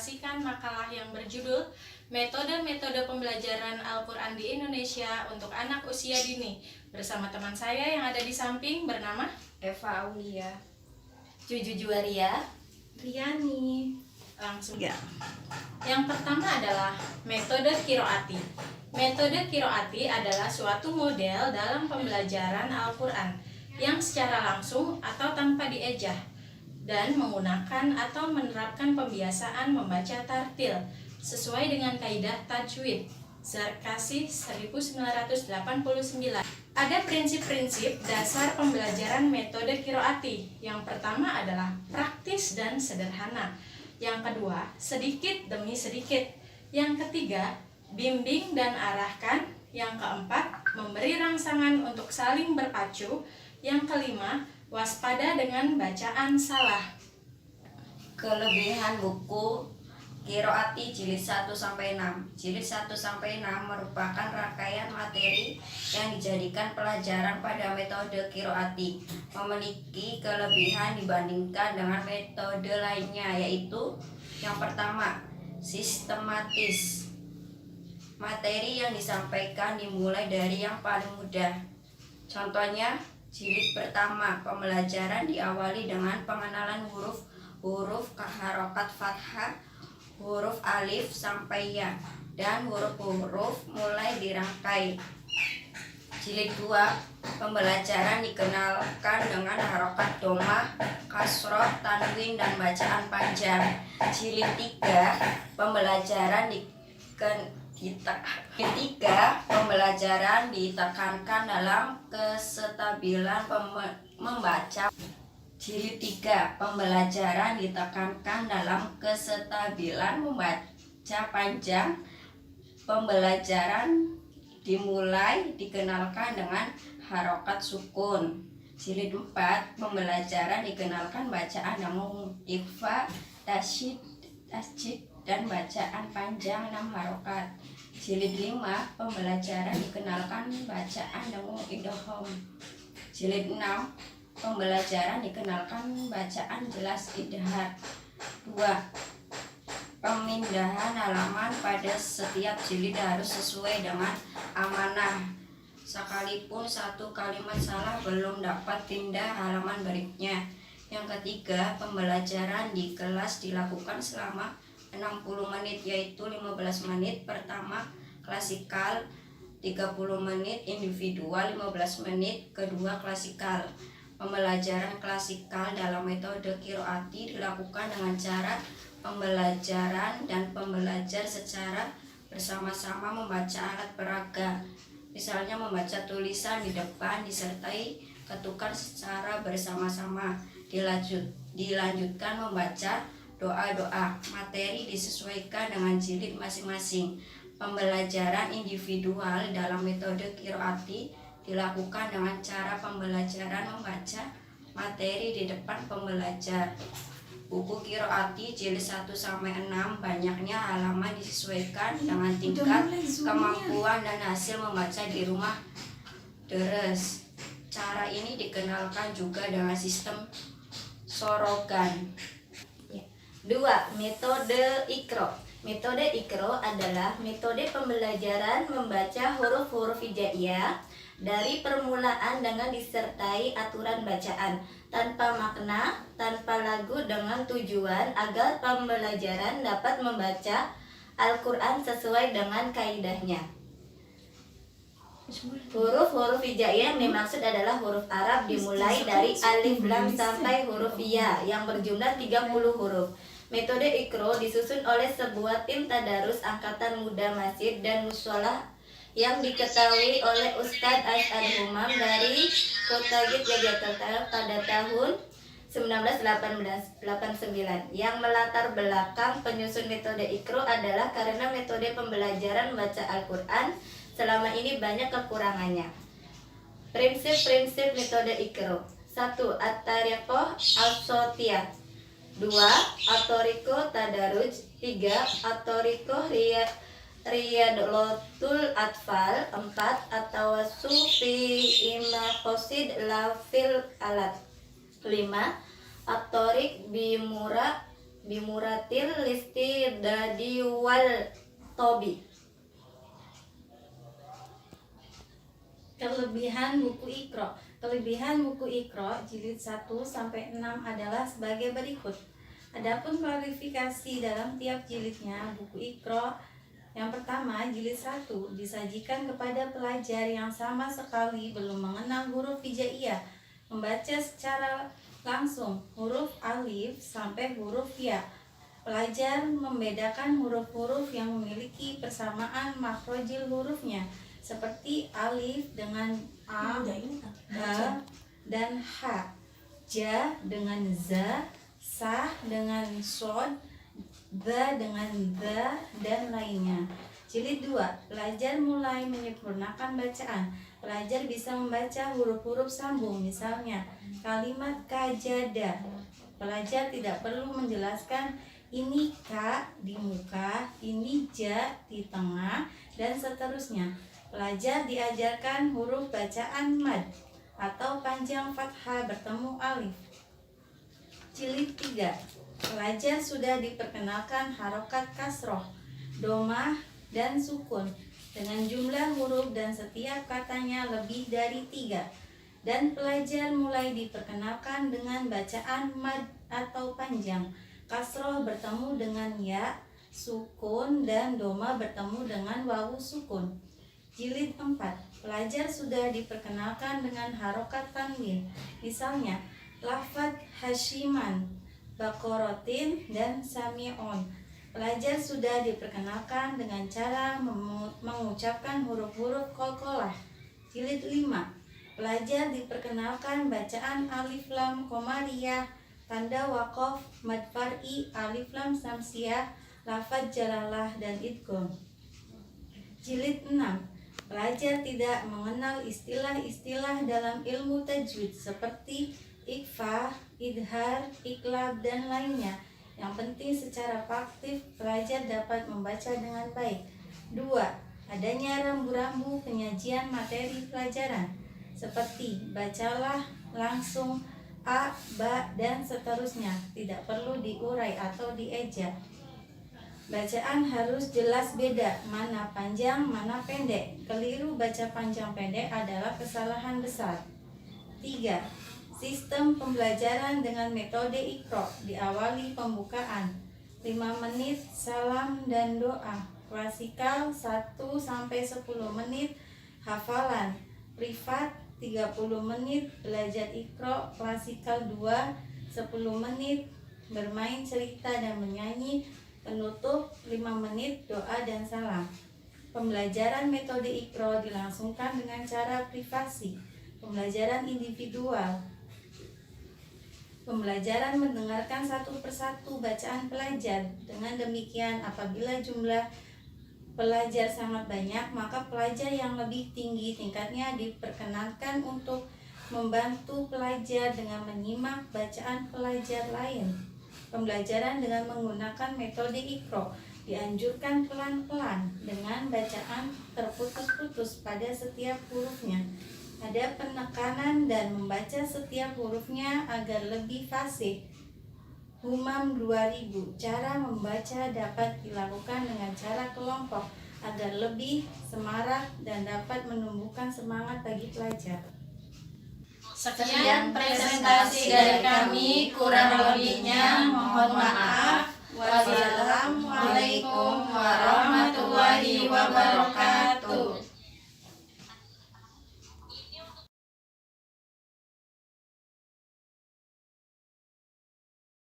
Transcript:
mempresentasikan makalah yang berjudul Metode-metode pembelajaran Al-Quran di Indonesia untuk anak usia dini bersama teman saya yang ada di samping bernama Eva Aulia, Juju Juwaria, Riani. Langsung ya. Yang pertama adalah metode kiroati. Metode kiroati adalah suatu model dalam pembelajaran Al-Quran yang secara langsung atau tanpa diejah dan menggunakan atau menerapkan pembiasaan membaca tartil sesuai dengan kaidah tajwid Zarkasi 1989. Ada prinsip-prinsip dasar pembelajaran metode kiroati. Yang pertama adalah praktis dan sederhana. Yang kedua, sedikit demi sedikit. Yang ketiga, bimbing dan arahkan. Yang keempat, memberi rangsangan untuk saling berpacu. Yang kelima, waspada dengan bacaan salah. Kelebihan buku Kiroati jilid 1-6. Jilid 1-6 merupakan rangkaian materi yang dijadikan pelajaran pada metode kiroati. Memiliki kelebihan dibandingkan dengan metode lainnya, yaitu yang pertama, sistematis. Materi yang disampaikan dimulai dari yang paling mudah. Contohnya, jilid pertama, pembelajaran diawali dengan pengenalan huruf harokat fathah, huruf alif sampai ya, dan huruf-huruf mulai dirangkai. Jilid 2, pembelajaran dikenalkan dengan harokat domah, kasroh, tanwin, dan bacaan panjang. Jilid 3, pembelajaran ditekankan dalam kestabilan membaca. Jilid 3, pembelajaran ditekankan dalam kestabilan membaca panjang. Pembelajaran dimulai dikenalkan dengan harokat sukun. Jilid 4, pembelajaran dikenalkan bacaan namun ikhfa, tasydid, dan bacaan panjang 6 harokat. Jilid 5, pembelajaran dikenalkan bacaan namun idgham. Jilid 6, pembelajaran dikenalkan bacaan jelas idhar. 2. Pemindahan halaman pada setiap jilid harus sesuai dengan amanah. Sekalipun satu kalimat salah belum dapat pindah halaman berikutnya. Yang ketiga, pembelajaran di kelas dilakukan selama 60 menit, yaitu 15 menit pertama klasikal, 30 menit individual, 15 menit kedua klasikal. Pembelajaran klasikal dalam metode kiroati dilakukan dengan cara pembelajaran dan pembelajar secara bersama-sama membaca alat peraga. Misalnya membaca tulisan di depan disertai ketukan secara bersama-sama. Dilanjutkan membaca doa-doa. Materi disesuaikan dengan jilid masing-masing. Pembelajaran individual dalam metode kiroati dilakukan dengan cara pembelajaran membaca materi di depan pembelajar. Buku kiroati jilid 1-6 banyaknya halaman disesuaikan dengan tingkat kemampuan dan hasil membaca di rumah deres. Cara ini dikenalkan juga dengan sistem sorogan. 2. Metode Iqro. Metode Iqro adalah metode pembelajaran membaca huruf-huruf hijaiyah dari permulaan dengan disertai aturan bacaan, tanpa makna, tanpa lagu, dengan tujuan agar pembelajaran dapat membaca Al-Quran sesuai dengan kaidahnya. Huruf-huruf hijaiyah yang dimaksud adalah huruf Arab dimulai dari alif lam sampai huruf ya yang berjumlah 30 huruf. Metode Iqro disusun oleh sebuah tim tadarus angkatan muda masjid dan musholah yang diketahui oleh Ustadz Asy'ad Humam dari Kota Yogyakarta pada tahun 1989. Yang melatar belakang penyusun metode Iqro adalah karena metode pembelajaran membaca Al-Quran selama ini banyak kekurangannya. Prinsip-prinsip metode Iqro. 1. At-tariqah as-sawtiyah. 2. At-tariqah tadarruj. 3. At-tariqah Riyadlotul Atfal. 4. At-tawassu fi maqasid la fil alat. 5. At-tariq bi bimuratil listidadi wal tobi. Kelebihan buku Iqra. Kelebihan buku Iqra jilid 1 sampai 6 adalah sebagai berikut. Adapun klarifikasi dalam tiap jilidnya buku Iqra, yang pertama, jilid 1 disajikan kepada pelajar yang sama sekali belum mengenal huruf hijaiyah, membaca secara langsung huruf alif sampai huruf ya. Pelajar membedakan huruf-huruf yang memiliki persamaan makhrajil hurufnya, seperti alif dengan a, h, dan h, ja dengan za, sa dengan sod, da dengan da, dan lainnya. Jilid 2, pelajar mulai menyempurnakan bacaan. Pelajar bisa membaca huruf-huruf sambung, misalnya kalimat kajada. Pelajar tidak perlu menjelaskan ini ka di muka, ini ja di tengah, dan seterusnya. Pelajar diajarkan huruf bacaan mad atau panjang fathah bertemu alif. Jilid 3, pelajar sudah diperkenalkan harokat kasroh, domah, dan sukun dengan jumlah huruf dan setiap katanya lebih dari 3. Dan pelajar mulai diperkenalkan dengan bacaan mad atau panjang, kasroh bertemu dengan ya, sukun, dan doma bertemu dengan wawu sukun. Jilid 4, pelajar sudah diperkenalkan dengan harokat tanwin, misalnya lafaz hasyiman, bakorotin, dan sami'un. Pelajar sudah diperkenalkan dengan cara mengucapkan huruf-huruf qalqalah. Jilid 5, pelajar diperkenalkan bacaan alif lam qamariyah, tanda waqaf, mad far'i, alif lam samsiyah, lafaz jalalah, dan idgham. Jilid 6, pelajar tidak mengenal istilah-istilah dalam ilmu tajwid seperti ikhfa, idhar, iklab, dan lainnya. Yang penting secara faktif pelajar dapat membaca dengan baik. 2. Adanya rambu-rambu penyajian materi pelajaran seperti bacalah langsung, a, ba, dan seterusnya, tidak perlu diurai atau dieja. Bacaan harus jelas beda, mana panjang, mana pendek. Keliru baca panjang pendek adalah kesalahan besar. 3. Sistem pembelajaran dengan metode Iqra diawali pembukaan 5 menit salam dan doa, klasikal 1-10 menit hafalan, privat 30 menit belajar Iqra, klasikal 2 10 menit bermain cerita dan menyanyi, penutup 5 menit doa dan salam. Pembelajaran metode Iqra dilangsungkan dengan cara privasi, pembelajaran individual. Pembelajaran mendengarkan satu persatu bacaan pelajar. Dengan demikian, apabila jumlah pelajar sangat banyak, maka pelajar yang lebih tinggi tingkatnya diperkenankan untuk membantu pelajar dengan menyimak bacaan pelajar lain. Pembelajaran dengan menggunakan metode Iqra dianjurkan pelan-pelan dengan bacaan terputus-putus pada setiap hurufnya. Ada penekanan dan membaca setiap hurufnya agar lebih fasih. Humam 2000. Cara membaca dapat dilakukan dengan cara kelompok agar lebih semarak dan dapat menumbuhkan semangat bagi pelajar. Sekian presentasi dari kami, kurang lebihnya mohon maaf. Wabillahi